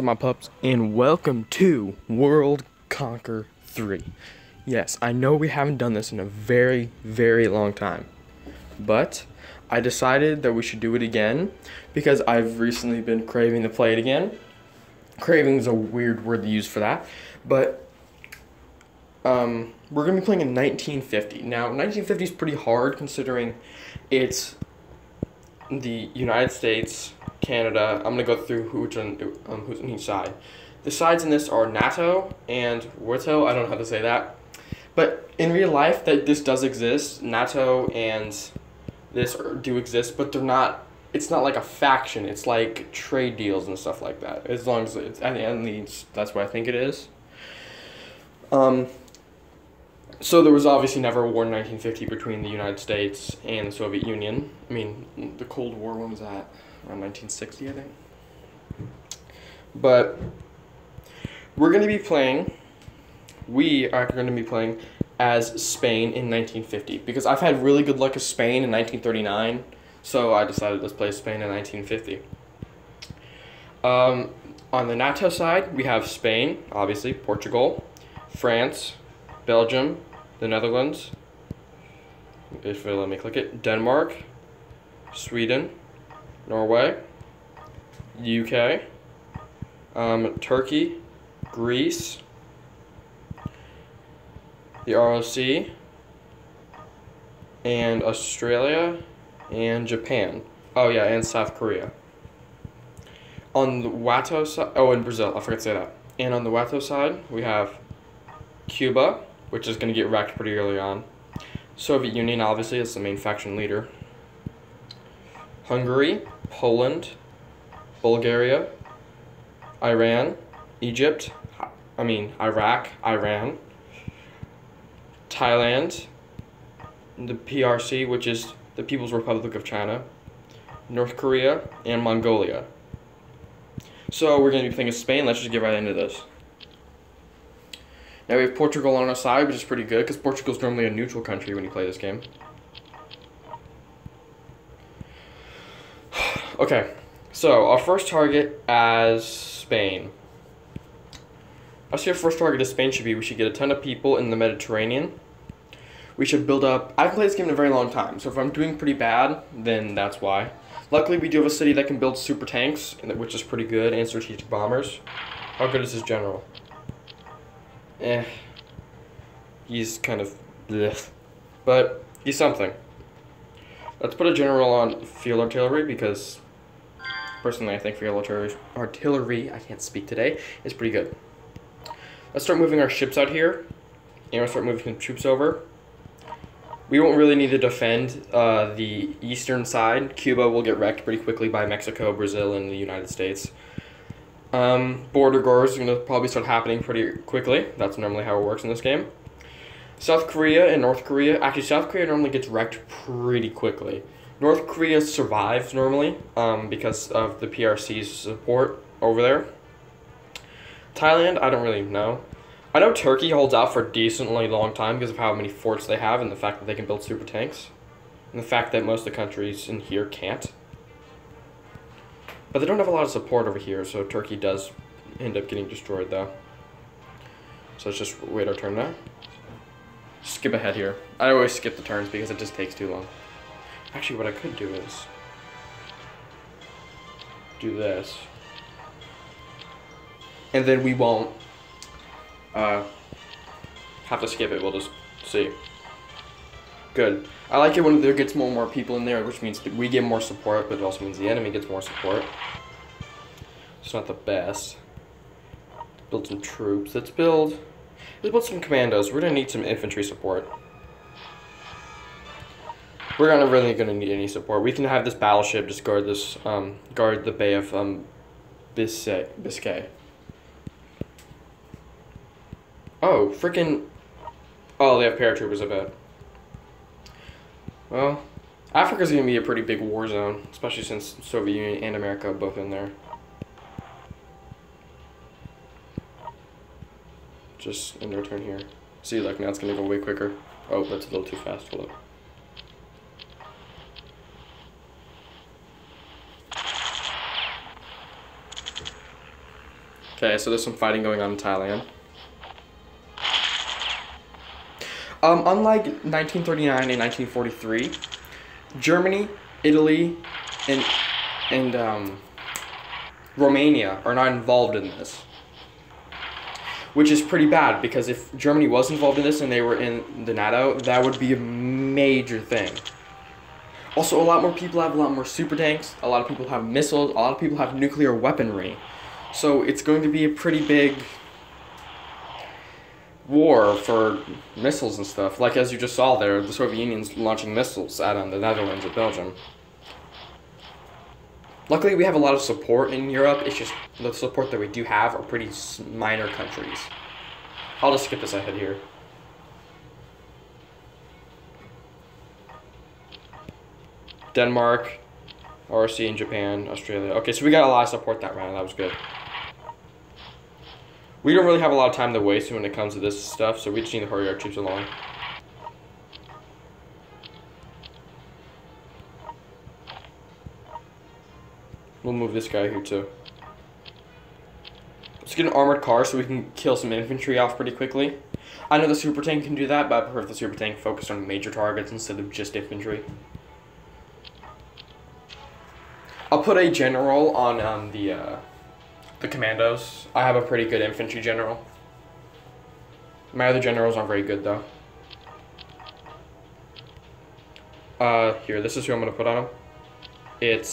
What's up, my pups, and welcome to World Conquer 3. Yes, I know we haven't done this in a very, very long time, but I decided that we should do it again because I've recently been craving to play it again. Craving is a weird word to use for that, but we're going to be playing in 1950. Now, 1950 is pretty hard considering it's the United States, Canada. I'm gonna go through who's on each side. The sides in this are NATO and WTO. I don't know how to say that, but in real life, this does exist. NATO and this do exist, but they're not. It's not like a faction. It's like trade deals and stuff like that. As long as it's at the end, that's what I think it is. So there was obviously never a war in 1950 between the United States and the Soviet Union. I mean, the Cold War, when was that? Around 1960, I think. But we are going to be playing as Spain in 1950 because I've had really good luck with Spain in 1939, so I decided let's play Spain in 1950. On the NATO side, we have Spain, obviously, Portugal, France, Belgium, the Netherlands, if it'll let me click it, Denmark, Sweden, Norway, UK, Turkey, Greece, the ROC, and Australia, and Japan. Oh yeah, and South Korea. On the WTO side, oh, and Brazil, I forgot to say that. And on the WTO side, we have Cuba, which is going to get wrecked pretty early on. Soviet Union, obviously, is the main faction leader. Hungary, Poland, Bulgaria, Iran, Egypt, Iraq, Iran, Thailand, the PRC, which is the People's Republic of China, North Korea, and Mongolia. So we're going to be playing as Spain. Let's just get right into this. Now we have Portugal on our side, which is pretty good because Portugal is normally a neutral country when you play this game. Okay, so our first target as Spain. I see our first target as Spain should be we should get a ton of people in the Mediterranean. We should build up. I haven't played this game in a very long time, so if I'm doing pretty bad, then that's why. Luckily, we do have a city that can build super tanks, which is pretty good, and strategic bombers. How good is his general? He's kind of bleh, but he's something. Let's put a general on field artillery because personally I think field artillery, I can't speak today, is pretty good. Let's start moving our ships out here, and we'll start moving some troops over. We won't really need to defend the eastern side. Cuba will get wrecked pretty quickly by Mexico, Brazil, and the United States. Border wars are going to probably start happening pretty quickly. That's normally how it works in this game. South Korea and North Korea. Actually, South Korea normally gets wrecked pretty quickly. North Korea survives normally because of the PRC's support over there. Thailand, I don't really know. I know Turkey holds out for a decently long time because of how many forts they have and the fact that they can build super tanks. And the fact that most of the countries in here can't. But they don't have a lot of support over here, so Turkey does end up getting destroyed, though. So let's just wait our turn now. Skip ahead here. I always skip the turns because it just takes too long. Actually, what I could do is do this. And then we won't have to skip it. We'll just see. Good. I like it when there gets more and more people in there, which means that we get more support, but it also means the enemy gets more support. It's not the best. Build some troops. Let's build some commandos. We're gonna need some infantry support. We're not really gonna need any support. We can have this battleship just guard this, guard the Bay of Biscay. Oh, freaking! Oh, they have paratroopers, I bet. Well, Africa's going to be a pretty big war zone, especially since Soviet Union and America are both in there. Just in their turn here. See, like, now it's going to go way quicker. Oh, that's a little too fast. Hold up. Okay, so there's some fighting going on in Thailand. Unlike 1939 and 1943, Germany, Italy, and Romania are not involved in this. Which is pretty bad, because if Germany was involved in this and they were in the NATO, that would be a major thing. Also, a lot more people have a lot more super tanks, a lot of people have missiles, a lot of people have nuclear weaponry. So it's going to be a pretty big war for missiles and stuff. Like as you just saw there, the Soviet Union's launching missiles at the Netherlands and Belgium. Luckily, we have a lot of support in Europe. It's just the support that we do have are pretty minor countries. I'll just skip this ahead here. Denmark, RC in Japan, Australia. Okay, so we got a lot of support that round. That was good. We don't really have a lot of time to waste when it comes to this stuff, so we just need to hurry our troops along. We'll move this guy here too. Let's get an armored car so we can kill some infantry off pretty quickly. I know the super tank can do that, but I prefer if the super tank focused on major targets instead of just infantry. I'll put a general on the commandos. I have a pretty good infantry general. My other generals aren't very good though. Here, this is who I'm gonna put on him.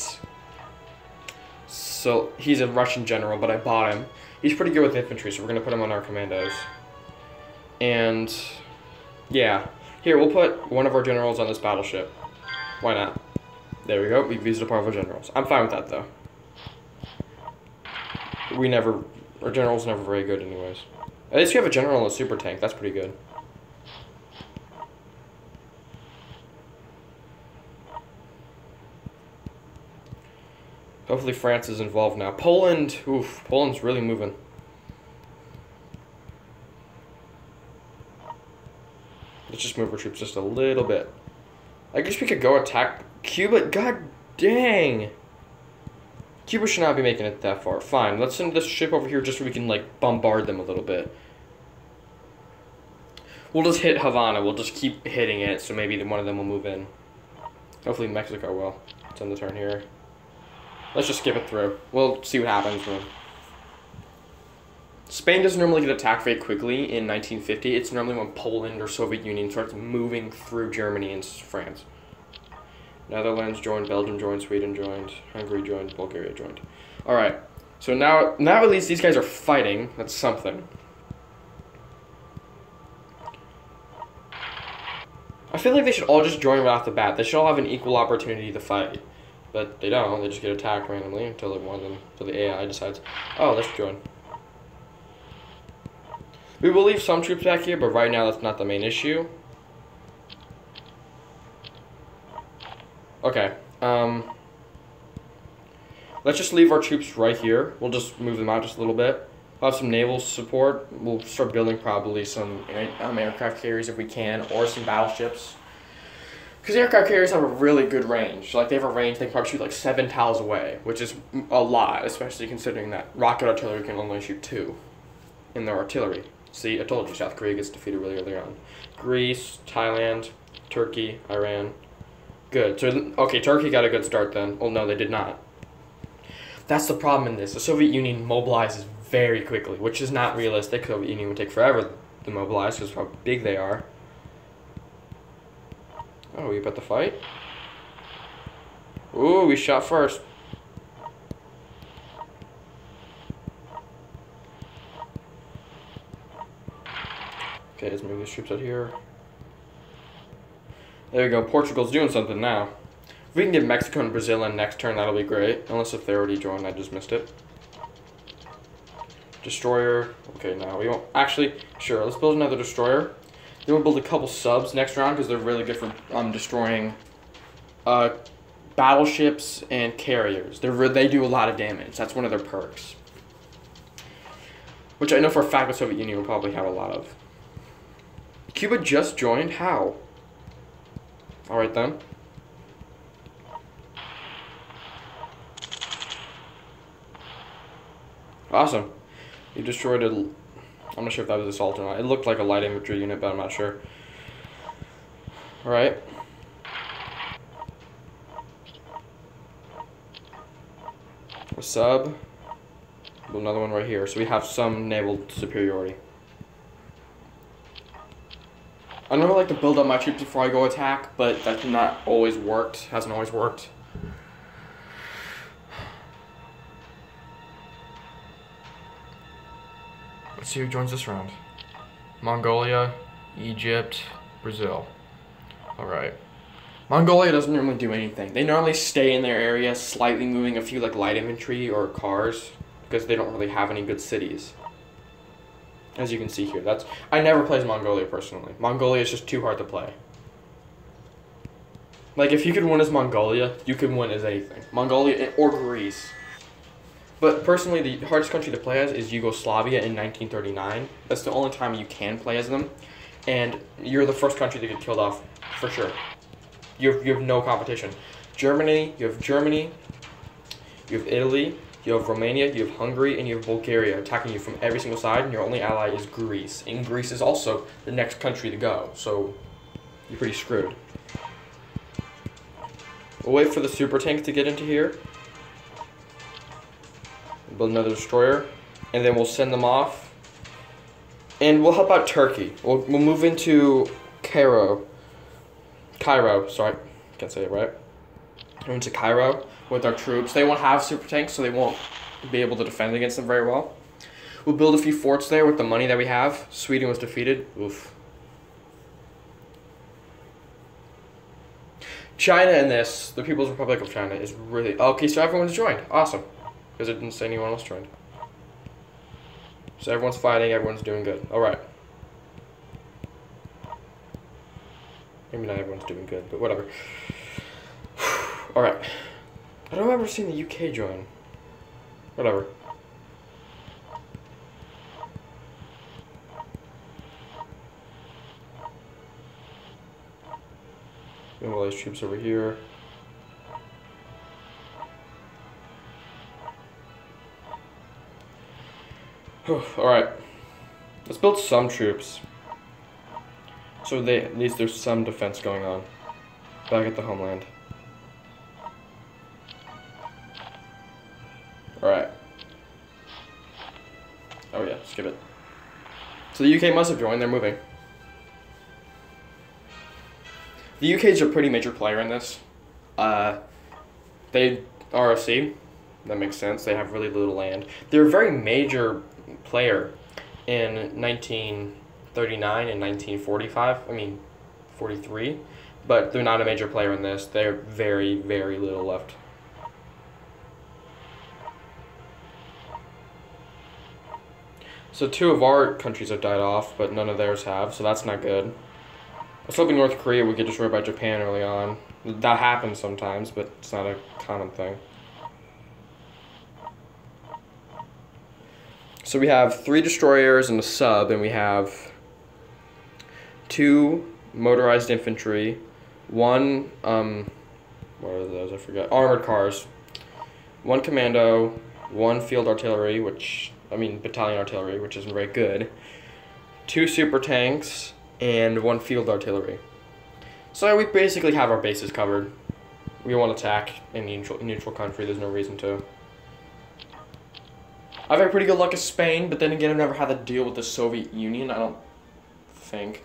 So he's a Russian general, but I bought him. He's pretty good with infantry, so we're gonna put him on our commandos. And yeah, here we'll put one of our generals on this battleship. Why not? There we go. We've used up all of our generals. I'm fine with that though. Our general's never very good anyways. At least we have a general and a super tank. That's pretty good. Hopefully France is involved now. Poland, oof, Poland's really moving. Let's just move our troops just a little bit. I guess we could go attack Cuba. God dang. Cuba should not be making it that far. Fine, let's send this ship over here just so we can, like, bombard them a little bit. We'll just hit Havana. We'll just keep hitting it, so maybe one of them will move in. Hopefully Mexico will. It's on the turn here. Let's just skip it through. We'll see what happens. Spain doesn't normally get attacked very quickly in 1950. It's normally when Poland or Soviet Union starts moving through Germany and France. Netherlands joined, Belgium joined, Sweden joined, Hungary joined, Bulgaria joined. Alright, so now at least these guys are fighting. That's something. I feel like they should all just join right off the bat. They should all have an equal opportunity to fight. But they don't. They just get attacked randomly until the AI decides, oh, let's join. We will leave some troops back here, but right now that's not the main issue. Okay. Let's just leave our troops right here. We'll just move them out just a little bit. We'll have some naval support. We'll start building probably some aircraft carriers if we can, or some battleships. Because aircraft carriers have a really good range. Like, they have a range, they can probably shoot like 7 tiles away, which is a lot, especially considering that rocket artillery can only shoot 2 in their artillery. See, I told you, South Korea gets defeated really early on. Greece, Thailand, Turkey, Iran. Good. So, okay, Turkey got a good start then. Oh, no, they did not. That's the problem in this. The Soviet Union mobilizes very quickly, which is not realistic. The Soviet Union would take forever to mobilize because of how big they are. Oh, we about to fight? Ooh, we shot first. Okay, let's move these troops out here. There we go. Portugal's doing something now. If we can get Mexico and Brazil in next turn, that'll be great. Unless if they already joined, I just missed it. Destroyer. Okay, now we won't. Actually, sure, let's build another destroyer. Then we'll build a couple subs next round because they're really good for destroying battleships and carriers. They do a lot of damage. That's one of their perks. Which I know for a fact the Soviet Union will probably have a lot of. Cuba just joined? How? Alright then. Awesome. You destroyed a... I'm not sure if that was assault or not. It looked like a light infantry unit, but I'm not sure. Alright. A sub. Another one right here. So we have some naval superiority. I normally like to build up my troops before I go attack, but that's not always worked. Hasn't always worked. Let's see who joins this round. Mongolia, Egypt, Brazil. Alright. Mongolia doesn't normally do anything. They normally stay in their area, slightly moving a few like light infantry or cars, because they don't really have any good cities. As you can see here, I never play as Mongolia personally. Mongolia is just too hard to play. Like if you could win as Mongolia, you can win as anything. Mongolia or Greece. But personally, the hardest country to play as is Yugoslavia in 1939. That's the only time you can play as them, and you're the first country to get killed off for sure. You have no competition. Germany, you have Italy, you have Romania, you have Hungary, and you have Bulgaria attacking you from every single side, and your only ally is Greece. And Greece is also the next country to go, so you're pretty screwed. We'll wait for the super tank to get into here. Build another destroyer, and then we'll send them off. And we'll help out Turkey. We'll move into Cairo, sorry, can't say it right. Move into Cairo with our troops. They won't have super tanks, so they won't be able to defend against them very well. We'll build a few forts there with the money that we have. Sweden was defeated. Oof. China in this, the People's Republic of China, is really... Okay, so everyone's joined. Awesome. Because it didn't say anyone else joined. So everyone's fighting, everyone's doing good. Alright. Maybe not everyone's doing good, but whatever. Alright. I don't remember seeing the UK join. Whatever. Move all these troops over here. Alright. Let's build some troops. So at least there's some defense going on. Back at the homeland. Alright. Oh yeah, skip it. So the UK must have joined, they're moving. The UK is a pretty major player in this. They ROC, that makes sense, they have really little land. They're a very major player in 1939 and 1945, 43, but they're not a major player in this. They're very, very little left. So 2 of our countries have died off, but none of theirs have, so that's not good. I was hoping North Korea would get destroyed by Japan early on. That happens sometimes, but it's not a common thing. So we have 3 destroyers and a sub, and we have 2 motorized infantry, 1, what are those, I forgot, armored cars, 1 commando, 1 field artillery, battalion artillery, which isn't very good, 2 super tanks, and 1 field artillery. So we basically have our bases covered. We won't attack any neutral country, there's no reason to. I've had pretty good luck with Spain, but then again, I've never had to deal with the Soviet Union, I don't think.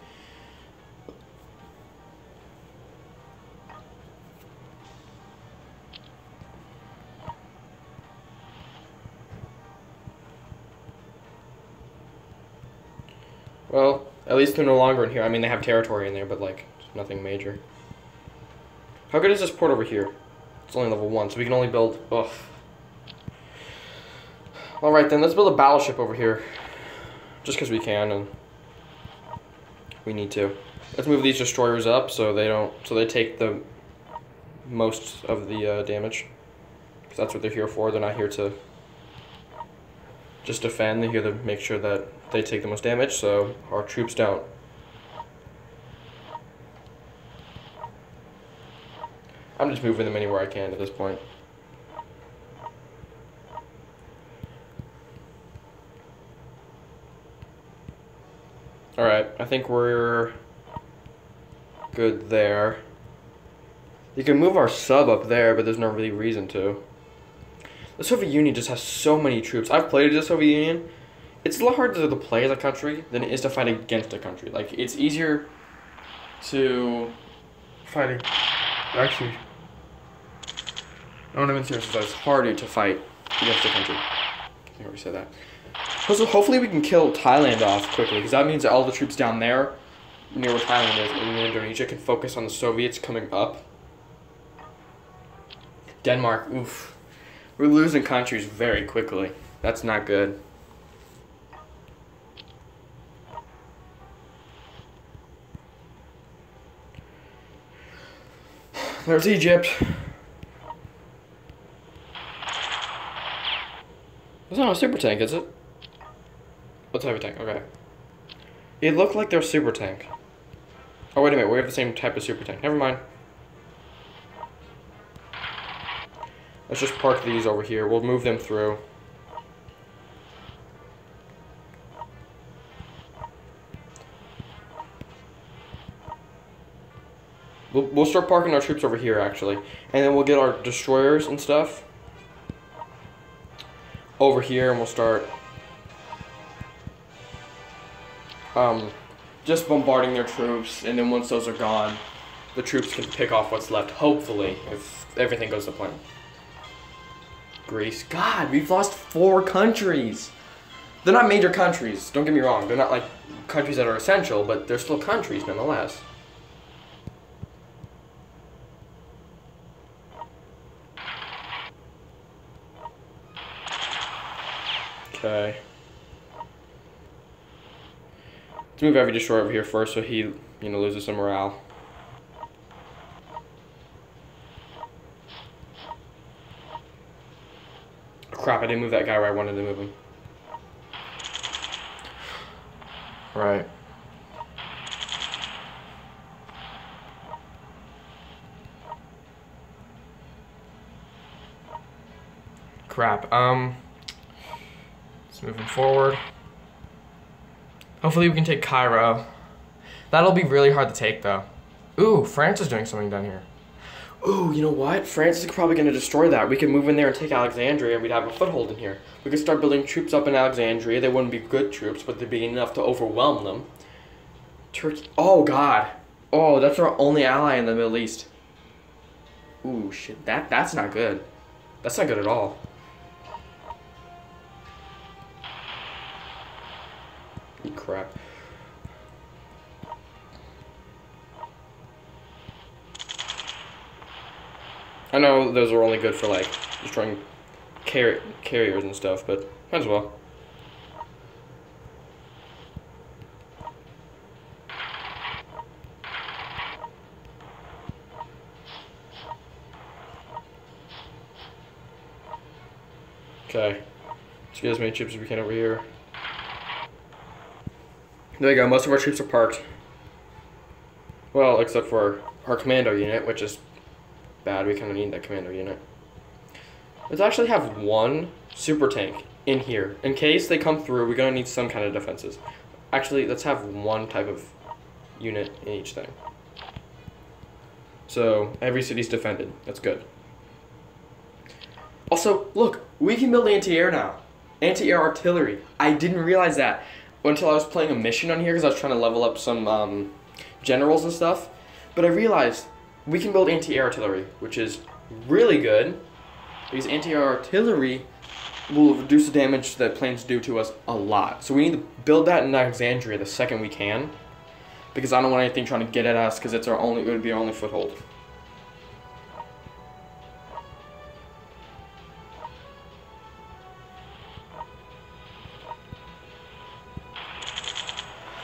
Well, at least they're no longer in here. They have territory in there, but like, nothing major. How good is this port over here? It's only level 1, so we can only build, ugh. Alright then, let's build a battleship over here. Just because we can, and we need to. Let's move these destroyers up so they take the most of the damage. Because that's what they're here for. They're not here to just defend. They're here to make sure that they take the most damage, so our troops don't. I'm just moving them anywhere I can at this point. Alright, I think we're good there. You can move our sub up there, but there's no really reason to. The Soviet Union just has so many troops. I've played as the Soviet Union. It's a lot harder to play as a country than it is to fight against a country. Like, it's easier to fight. Actually, I don't even serious. It's harder to fight against a country. I think I already said that. So hopefully we can kill Thailand off quickly, because that means that all the troops down there, near where Thailand is, in Indonesia, can focus on the Soviets coming up. Denmark, oof. We're losing countries very quickly. That's not good. There's Egypt. That's not a super tank, is it? What type of tank? Okay. It looked like they're super tank. Oh, wait a minute. We have the same type of super tank. Never mind. Let's just park these over here. We'll move them through. We'll start parking our troops over here, actually. And then we'll get our destroyers and stuff over here, and we'll start just bombarding their troops. And then once those are gone, the troops can pick off what's left, hopefully, if everything goes to plan. Greece. God, we've lost 4 countries. They're not major countries, don't get me wrong. They're not like countries that are essential, but they're still countries nonetheless. Okay. Let's move every destroyer over here first so he, loses some morale. Crap, I didn't move that guy where I wanted to move him. Right. Crap, let's move him forward. Hopefully we can take Cairo. That'll be really hard to take, though. Ooh, France is doing something down here. Ooh, you know what? France is probably going to destroy that. We could move in there and take Alexandria, and we'd have a foothold in here. We could start building troops up in Alexandria. They wouldn't be good troops, but they'd be enough to overwhelm them. Turkey. Oh, God. Oh, that's our only ally in the Middle East. Ooh, shit. That's not good. That's not good at all. Crap. I know those are only good for, like, destroying carriers and stuff, but might as well. Okay. Let's get as many troops as we can over here. There you go, most of our troops are parked. Well, except for our commando unit, which is bad. We kind of need that commando unit. Let's actually have 1 super tank in here. In case they come through, we're going to need some kind of defenses. Actually, let's have 1 type of unit in each thing. So, every city's defended. That's good. Also, look, we can build anti-air now. Anti-air artillery. I didn't realize that until I was playing a mission on here because I was trying to level up some generals and stuff. But I realized we can build anti-air artillery, which is really good because anti-air artillery will reduce the damage that planes do to us a lot. So we need to build that in Alexandria the second we can, because I don't want anything trying to get at us, because it would be our only foothold.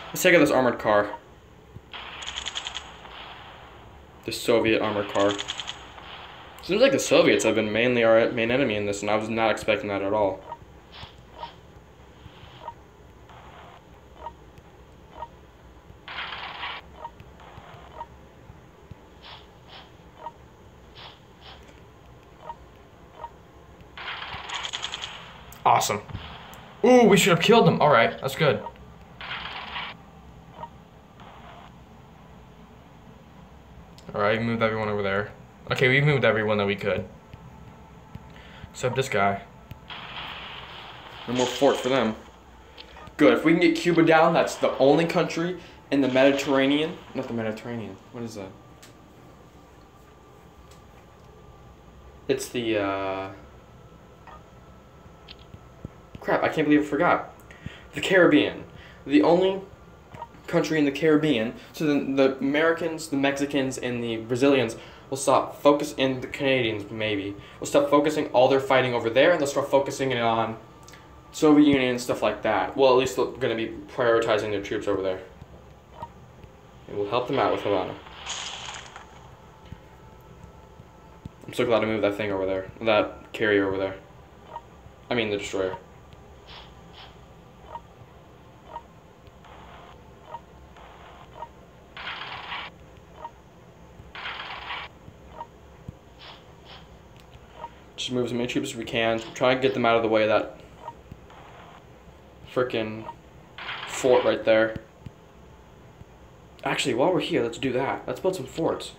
Let's take out this armored car. The Soviet armored car. Seems like the Soviets have been mainly our main enemy in this, and I was not expecting that at all. Awesome. Ooh, we should have killed them. Alright, that's good. Alright, we moved everyone over there. Okay, we moved everyone that we could. Except this guy. No more forts for them. Good, if we can get Cuba down, that's the only country in the Mediterranean. Not the Mediterranean. What is that? It's the, crap, I can't believe I forgot. The Caribbean. The only country in the Caribbean, so then the Americans, the Mexicans, and the Brazilians will stop and the Canadians maybe, will stop focusing all their fighting over there, and they'll start focusing it on Soviet Union and stuff like that. Well, at least they're going to be prioritizing their troops over there. It will help them out with Havana. I'm so glad I moved that thing over there, that carrier over there. I mean the destroyer. Just move as many troops as we can. Try and get them out of the way of that frickin' fort right there. Actually, while we're here, let's do that. Let's build some forts.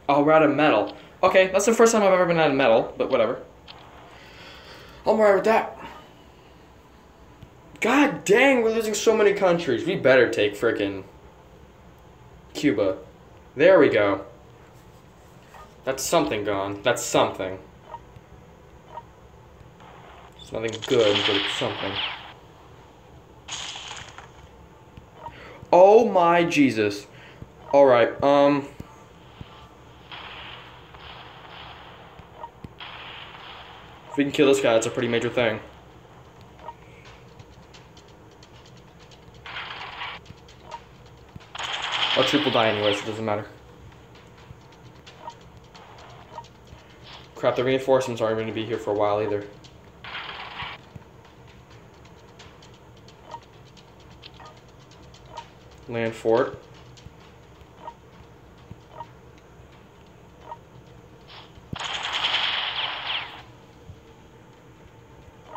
Oh, we're out of metal. Okay, that's the first time I've ever been out of metal, but whatever. I'm alright with that. God dang, we're losing so many countries. We better take frickin' Cuba. There we go. That's something gone. That's something. It's nothing good, but it's something. Oh my Jesus. Alright, if we can kill this guy, that's a pretty major thing. Our troop will die anyway, so it doesn't matter. Crap, the reinforcements aren't going to be here for a while either. Land fort.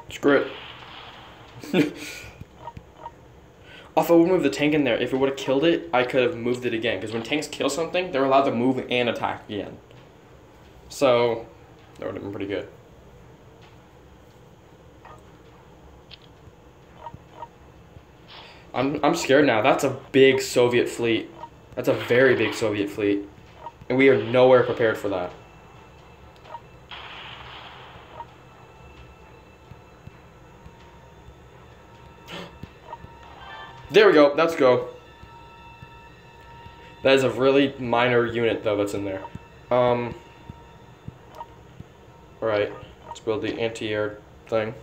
Screw it. If I would move the tank in there, if it would have killed it, I could have moved it again. Because when tanks kill something, they're allowed to move and attack again. So, that would have been pretty good. I'm scared now. That's a big Soviet fleet. That's a very big Soviet fleet. And we are nowhere prepared for that. There we go. Let's go. That is a really minor unit, though, that's in there. Alright. Let's build the anti-air thing.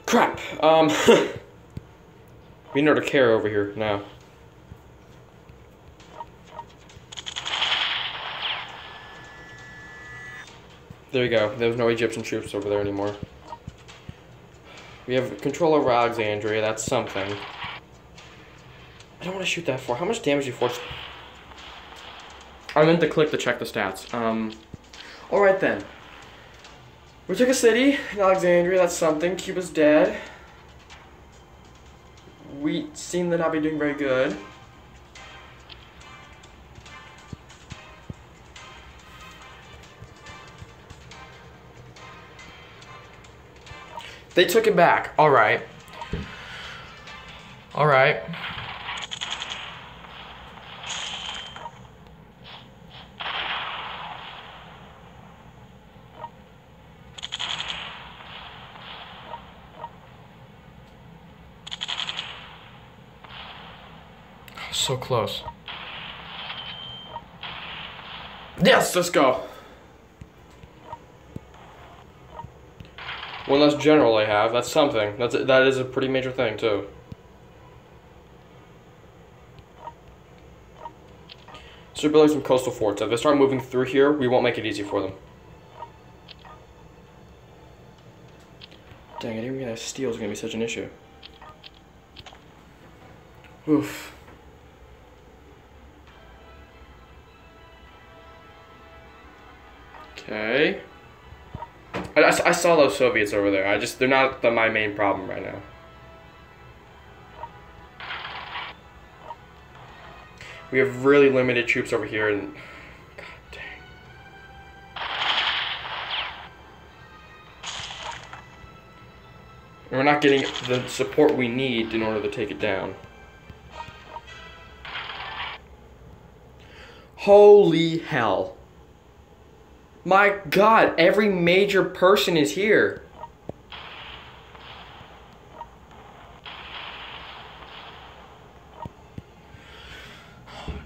Crap. We need to care over here now. There you go. There's no Egyptian troops over there anymore. We have control over Alexandria. That's something. I don't want to shoot that for. How much damage do you force? I meant to click to check the stats. Alright then. We took a city in Alexandria. That's something. Cuba's dead. We seem to not be doing very good. They took it back. Alright. Alright. So close. Yes, let's go. One less general I have. That's something. That is a pretty major thing too. So we're building some coastal forts. If they start moving through here, we won't make it easy for them. Dang, I didn't realize steel was gonna be such an issue. Oof. Okay. I saw those Soviets over there. They're not my main problem right now. We have really limited troops over here, and god dang. And we're not getting the support we need in order to take it down. Holy hell. My god, every major person is here.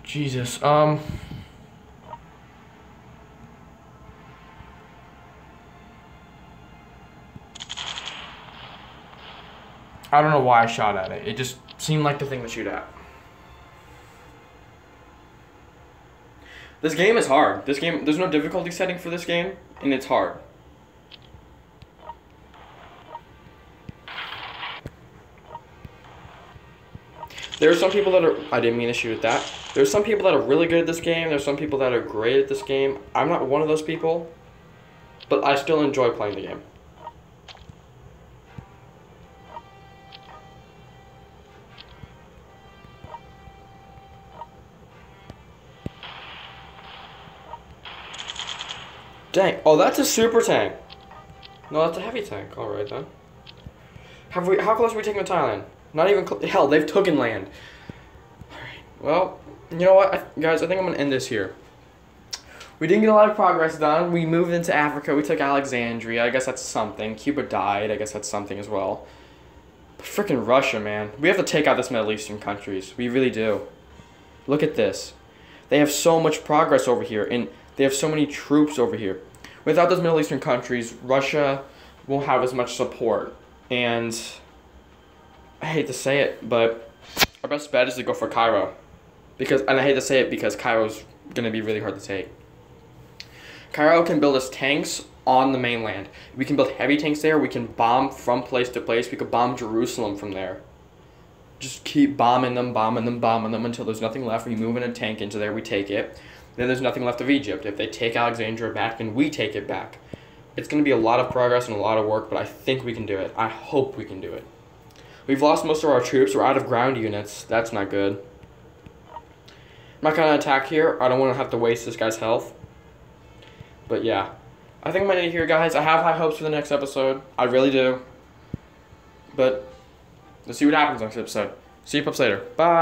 Jesus, I don't know why I shot at it. It just seemed like the thing to shoot at. This game is hard. This game, there's no difficulty setting for this game, and it's hard. There are some people that are, I didn't mean to shoot at that. There's some people that are really good at this game. There's some people that are great at this game. I'm not one of those people, but I still enjoy playing the game. Dang. Oh, that's a super tank. No, that's a heavy tank. Alright then. How close are we taking to Thailand? Not even hell, they've taken land. Alright. Well, you know what, guys, I think I'm going to end this here. We didn't get a lot of progress done. We moved into Africa. We took Alexandria. I guess that's something. Cuba died. I guess that's something as well. But freaking Russia, man. We have to take out this Middle Eastern countries. We really do. Look at this. They have so much progress over here, and they have so many troops over here. Without those Middle Eastern countries, Russia won't have as much support. And I hate to say it, but our best bet is to go for Cairo. And I hate to say it because Cairo's going to be really hard to take. Cairo can build us tanks on the mainland. We can build heavy tanks there. We can bomb from place to place. We could bomb Jerusalem from there. Just keep bombing them until there's nothing left. We move in a tank into there. We take it. Then there's nothing left of Egypt. If they take Alexandria back and we take it back, it's going to be a lot of progress and a lot of work, but I think we can do it. I hope we can do it. We've lost most of our troops. We're out of ground units. That's not good. I'm not going to attack here. I don't want to have to waste this guy's health. But yeah, I think I'm going to end it here, guys. I have high hopes for the next episode. I really do. But let's see what happens next episode. See you pups later. Bye.